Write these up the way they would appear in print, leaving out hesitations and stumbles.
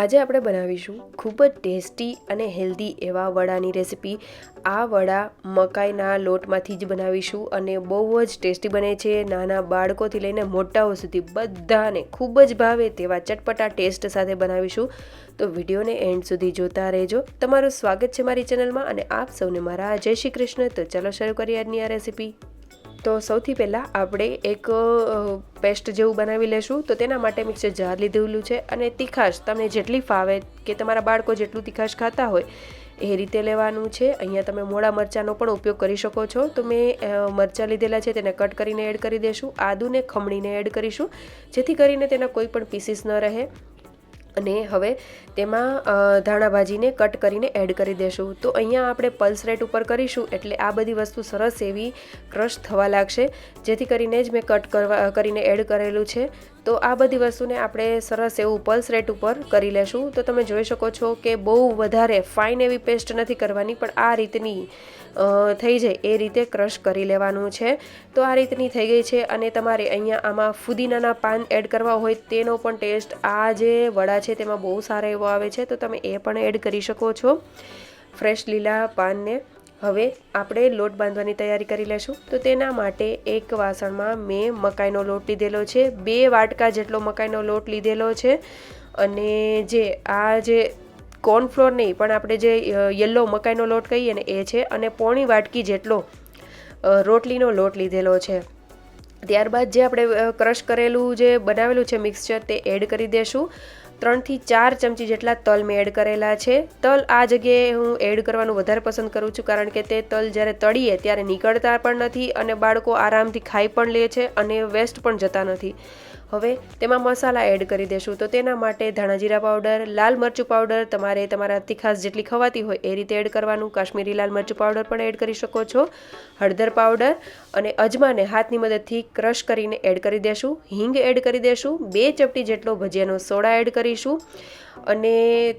આજે આપણે બનાવીશું ખૂબ જ ટેસ્ટી અને હેલ્ધી એવા વડાની રેસિપી। આ વડા મકાઈના લોટમાંથી જ બનાવીશું અને બહુ જ ટેસ્ટી બને છે। નાના બાળકોથી લઈને મોટાઓ સુધી બધાને ખૂબ જ ભાવે તેવા ચટપટા ટેસ્ટ સાથે બનાવીશું। તો વિડીયોને એન્ડ સુધી જોતા રહેજો। તમારું સ્વાગત છે મારી ચેનલમાં અને આપ સૌને મારા જય શ્રી કૃષ્ણ। તો ચાલો શરૂ કરીએ આજની આ રેસિપી। તો સૌથી પહેલાં આપણે એક પેસ્ટ જેવું બનાવી લેશું। તો તેના માટે મિક્સર જાર લીધેલું છે અને તીખાશ તમને જેટલી ફાવે કે તમારા બાળકો જેટલું તીખાશ ખાતા હોય એ રીતે લેવાનું છે। અહીંયા તમે મોળા મરચાંનો પણ ઉપયોગ કરી શકો છો। તો મેં મરચાં લીધેલા છે તેને કટ કરીને એડ કરી દઈશું। આદુને ખમણીને એડ કરીશું જેથી કરીને તેના કોઈ પણ પીસીસ ન રહે। અને હવે તેમાં ધાણા ભાજીને કટ કરીને એડ કરી દેશું। તો અહીંયા આપણે પલ્સ રેટ ઉપર કરીશું એટલે આ બધી વસ્તુ સરસ એવી ક્રશ થવા લાગશે જેથી કરીને જ મેં કટ કરીને એડ કરેલું છે। તો આ બધી વસ્તુને આપણે સરસ એવું પલ્સ રેટ ઉપર કરી લેશું। તો તમે જોઈ શકો છો કે બહુ વધારે ફાઇન એવી પેસ્ટ નથી કરવાની પણ આ રીતની થઈ જાય એ રીતે ક્રશ કરી લેવાનું છે। તો આ રીતની થઈ ગઈ છે અને તમારે અહીંયા આમાં ફુદીનાના પાન એડ કરવા હોય તેનો પણ ટેસ્ટ આ જે વડા છે તેમાં બહુ સારો એવો આવે છે। તો તમે એ પણ એડ કરી શકો છો ફ્રેશ લીલા પાનને। હવે આપણે લોટ બાંધવાની તૈયારી કરી લેશું। તો તેના માટે એક વાસણમાં મેં મકાઈનો લોટ લીધેલો છે। 2 વાટકા જેટલો મકાઈનો લોટ લીધેલો છે અને જે કોર્નફ્લોર નહીં પણ આપણે જે યલો મકાઈનો લોટ કહીએ ને એ છે અને પોણી વાટકી જેટલો રોટલીનો લોટ લીધેલો છે। ત્યારબાદ જે આપણે ક્રશ કરેલું જે બનાવેલું છે મિક્સચર તે એડ કરી દેશું। 3 થી 4 ચમચી જેટલા તલ મેં એડ કરેલા છે। તલ આ જગ્યાએ હું એડ કરવાનું વધારે પસંદ કરું છું કારણ કે તે તલ જ્યારે તળીએ ત્યારે નીકળતા પણ નથી અને બાળકો આરામથી ખાઈ પણ લે છે અને વેસ્ટ પણ જતા નથી। હવે તેમાં મસાલા એડ કરી દેશું। તો તેના માટે ધાણા જીરા પાવડર, લાલ મરચું પાવડર તમારે તમારા તીખાશ જેટલી ખવાતી હોય એ રીતે એડ કરવાનું। કાશ્મીરી લાલ મરચું પાવડર પણ એડ કરી શકો છો। હળદર પાવડર અને અજમાને હાથની મદદથી ક્રશ કરીને એડ કરી દેશું। હિંગ એડ કરી દેશું। 2 ચપટી જેટલો ભજીયાનો સોડા એડ કરીશું અને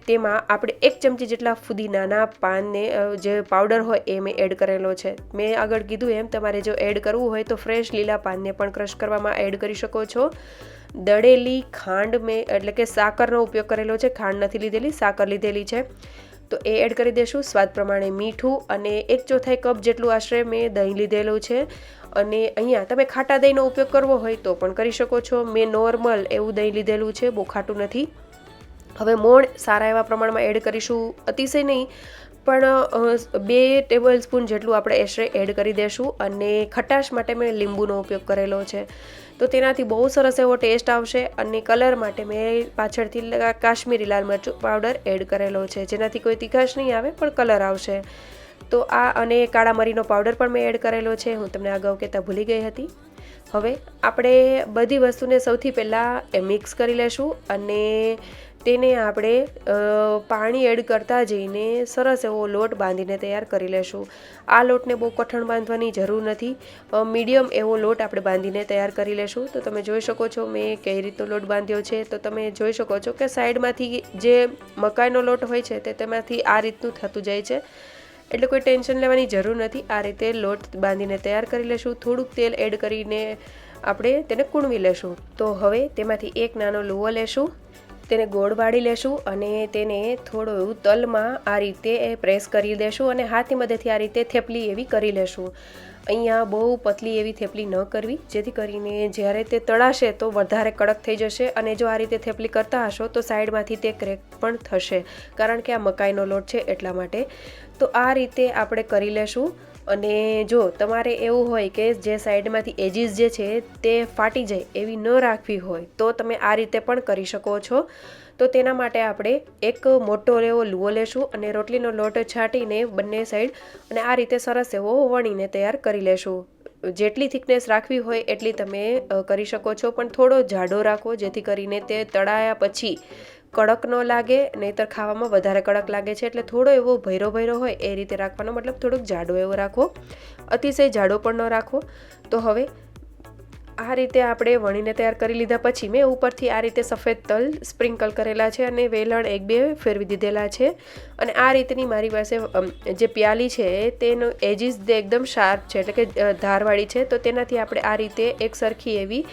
તેમાં આપણે 1 ચમચી જેટલા ફુદીનાના પાનને જે પાવડર હોય એ મેં એડ કરેલો છે। મેં આગળ કીધું એમ તમારે જો એડ કરવું હોય તો ફ્રેશ લીલા પાનને પણ ક્રશ કરવામાં એડ કરી શકો છો। દળેલી ખાંડ મેં એટલે કે સાકરનો ઉપયોગ કરેલો છે, ખાંડ નથી લીધેલી, સાકર લીધેલી છે। તો એ એડ કરી દેશું। સ્વાદ પ્રમાણે મીઠું અને 1/4 કપ જેટલું આશરે મેં દહીં લીધેલું છે અને અહીંયા તમે ખાટા દહીંનો ઉપયોગ કરવો હોય તો પણ કરી શકો છો। મેં નોર્મલ એવું દહીં લીધેલું છે, બહુ ખાટું નથી। હવે મોણ સારા એવા પ્રમાણમાં એડ કરીશું, અતિશય નહીં પણ 2 ટેબલ સ્પૂન જેટલું આપણે એશરે એડ કરી દેશું અને ખટાશ માટે મેં લીંબુનો ઉપયોગ કરેલો છે। તો તેનાથી બહુ સરસ એવો ટેસ્ટ આવશે અને કલર માટે મેં પાછળથી કાશ્મીરી લાલ મરચું પાવડર એડ કરેલો છે જેનાથી કોઈ તીખાશ નહીં આવે પણ કલર આવશે। તો આ અને કાળા મરીનો પાવડર પણ મેં એડ કરેલો છે, હું તમને અગાઉ કહેતા ભૂલી ગઈ હતી। હવે આપણે બધી વસ્તુને સૌથી પહેલાં મિક્સ કરી લેશું અને તેને આપણે પાણી એડ કરતા જઈને સરસ એવો લોટ બાંધીને તૈયાર કરી લેશું। આ લોટને બહુ કઠણ બાંધવાની જરૂર નથી, મીડિયમ એવો લોટ આપણે બાંધીને તૈયાર કરી લેશું। તો તમે જોઈ શકો છો મેં કઈ રીતનો લોટ બાંધ્યો છે। તો તમે જોઈ શકો છો કે સાઈડમાંથી જે મકાઈનો લોટ હોય છે તે તેમાંથી આ રીતનું થતું જાય છે એટલે કોઈ ટેન્શન લેવાની જરૂર નથી। આ રીતે લોટ બાંધીને તૈયાર કરી લેશું। થોડુંક તેલ એડ કરીને આપણે તેને કૂણવી લેશું। તો હવે તેમાંથી એક નાનો લુવો લેશું, તેને ગોળ વાળી લેશું અને તેને થોડું એવું તલમાં આ રીતે પ્રેસ કરી દેશું અને હાથની મદદથી આ રીતે થેપલી એવી કરી લેશું। અહીંયા બહુ પતલી એવી થેપલી ન કરવી જેથી કરીને જ્યારે તે તળાશે તો વધારે કડક થઈ જશે અને જો આ રીતે થેપલી કરતા હશો તો સાઈડમાંથી તે ક્રેક પણ થશે કારણ કે આ મકાઈનો લોટ છે એટલા માટે। તો આ રીતે આપણે કરી લેશું અને જો તમારે એવું હોય કે જે સાઈડમાંથી એજીસ જે છે તે ફાટી જાય એવી ન રાખવી હોય તો તમે આ રીતે પણ કરી શકો છો। તો તેના માટે આપણે એક મોટો એવો લુવો લેશું અને રોટલીનો લોટ છાંટીને બંને સાઈડ અને આ રીતે સરસ એવો વણીને તૈયાર કરી લેશું। જેટલી થિકનેસ રાખવી હોય એટલી તમે કરી શકો છો પણ થોડો જાડો રાખો જેથી કરીને તે તળાયા પછી કડક ન લાગે, નહીંતર ખાવામાં વધારે કડક લાગે છે। એટલે થોડો એવો ભૈરો હોય એ રીતે રાખવાનો, મતલબ થોડોક જાડો એવો રાખો, અતિશય જાડો પણ ન રાખો। તો હવે આ રીતે આપણે વણીને તૈયાર કરી લીધા પછી મેં ઉપરથી આ રીતે સફેદ તલ સ્પ્રિંકલ કરેલા છે અને વેલણ 1-2 ફેરવી દીધેલા છે અને આ રીતની મારી પાસે જે પ્યાલી છે તેનો એજીસ એકદમ શાર્પ છે એટલે કે ધારવાળી છે। તો તેનાથી આપણે આ રીતે એક સરખી એવી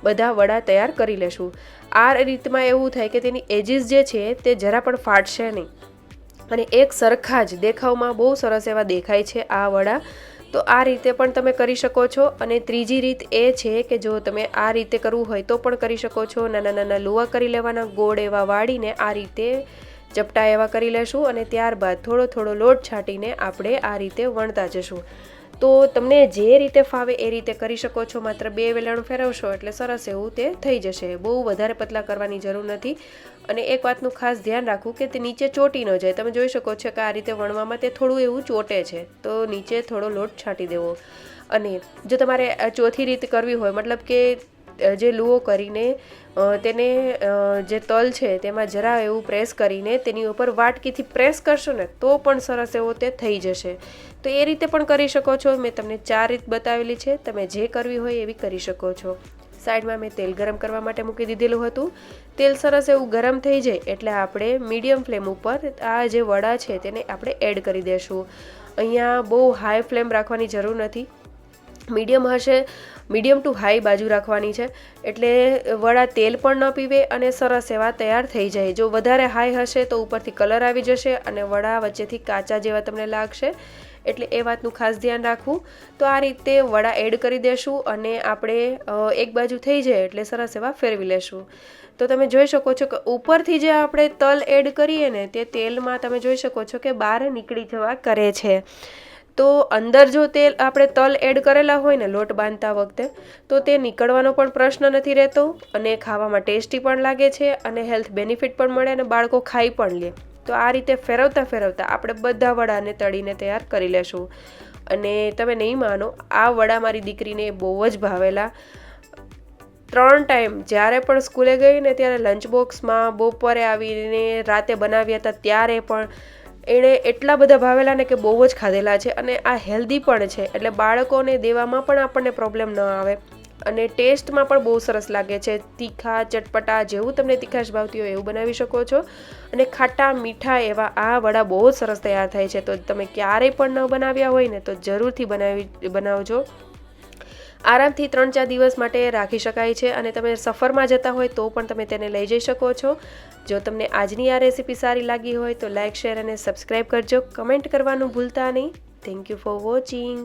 બધા વડા તૈયાર કરી લેશું। આ રીતમાં એવું થાય કે તેની એજીસ જે છે તે જરા પણ ફાટશે નહીં અને એક સરખા જ દેખાવમાં બહુ સરસ એવા દેખાય છે આ વડા. તો આ રીતે પણ તમે કરી શકો છો. અને ત્રીજી રીત એ છે કે જો તમે આ રીતે કરવું હોય તો પણ કરી શકો છો. નાના નાના લુવા કરી લેવાના, ગોળ એવા વાળીને આ રીતે ચપટા એવા કરી લેશું અને ત્યારબાદ થોડો થોડો લોટ છાંટીને આપણે આ રીતે વણતા જશું. તો તમને જે રીતે ફાવે એ રીતે કરી શકો છો. માત્ર 2 વેલણ ફેરવશો એટલે સરસ એવું તે થઈ જશે. બહુ વધારે પતલા કરવાની જરૂર નથી. અને એક વાતનું ખાસ ધ્યાન રાખવું કે તે નીચે ચોટી ન જાય. તમે જોઈ શકો છો કે આ રીતે વણવામાં તે થોડું એવું ચોટે છે, તો નીચે થોડો લોટ છાંટી દેવો. અને જો તમારે ચોથી રીત કરવી હોય, મતલબ કે જે લુઓ કરીને તેને જે તલ છે તેમાં જરા એવું પ્રેસ કરીને તેની ઉપર વાટકીથી પ્રેસ કરશો ને તો પણ સરસ એવો તે થઈ જશે. તો એ રીતે પણ કરી શકો છો. મેં તમને 4 રીત બતાવેલી છે. તમે જે કરવી હોય એવી કરી શકો છો. સાઈડમાં મેં તેલ ગરમ કરવા માટે મૂકી દીધેલું હતું. તેલ સરસ એવું ગરમ થઈ જાય એટલે આપણે મીડિયમ ફ્લેમ ઉપર આ જે વડા છે તેને આપણે એડ કરી દઈશું. અહીંયા બહુ હાઈ ફ્લેમ રાખવાની જરૂર નથી. મીડિયમ ટુ હાઈ બાજુ રાખવાની છે એટલે વડા તેલ પણ ન પીવે અને સરસ એવા તૈયાર થઈ જાય. જો વધારે હાઈ હશે તો ઉપરથી કલર આવી જશે અને વડા વચ્ચેથી કાચા જેવા તમને લાગશે. એટલે એ વાતનું ખાસ ધ્યાન રાખવું. તો આ રીતે વડા એડ કરી દેશું અને આપણે એક બાજુ થઈ જાય એટલે સરસ એવા ફેરવી લેશું. તો તમે જોઈ શકો છો કે ઉપરથી જે આપણે તલ એડ કરીએ ને તે તેલમાં તમે જોઈ શકો છો કે બહાર નીકળી જવા કરે છે. તો અંદર જો આપણે તલ એડ કરેલા હોય ને લોટ બાંધતા વખતે તો તે નીકળવાનો પણ પ્રશ્ન નથી રહેતો અને ખાવામાં ટેસ્ટી પણ લાગે છે અને હેલ્થ બેનિફિટ પણ મળે અને બાળકો ખાઈ પણ લે. તો આ રીતે ફેરવતા ફેરવતા આપણે બધા વડાને તળીને તૈયાર કરી લેશું. અને તમે નહીં માનો, આ વડા મારી દીકરીને બહુ જ ભાવેલા. 3 ટાઈમ જ્યારે પણ સ્કૂલે ગઈ ને ત્યારે લંચ બોક્સમાં, બપોરે આવીને, રાતે બનાવ્યા હતા ત્યારે પણ એણે એટલા બધા ભાવેલા ને કે બહુ જ ખાધેલા છે. અને આ હેલ્ધી પણ છે એટલે બાળકોને દેવામાં પણ આપણને પ્રોબ્લેમ ન આવે અને ટેસ્ટમાં પણ બહુ સરસ લાગે છે. તીખા ચટપટા જેવું તમને તીખાશ ભાવતી હોય એવું બનાવી શકો છો. અને ખાટા મીઠા એવા આ વડા બહુ જ સરસ તૈયાર થાય છે. તો તમે ક્યારેય પણ ન બનાવ્યા હોય ને તો જરૂરથી બનાવજો. આરામથી 3-4 દિવસ માટે રાખી શકાય છે અને તમે સફરમાં જતા હોય તો પણ તમે તેને લઈ જઈ શકો છો. જો તમને આજની આ રેસીપી સારી લાગી હોય તો લાઇક, શેર અને સબસ્ક્રાઈબ કરજો. કમેન્ટ કરવાનું ભૂલતા નહીં. Thank you for watching.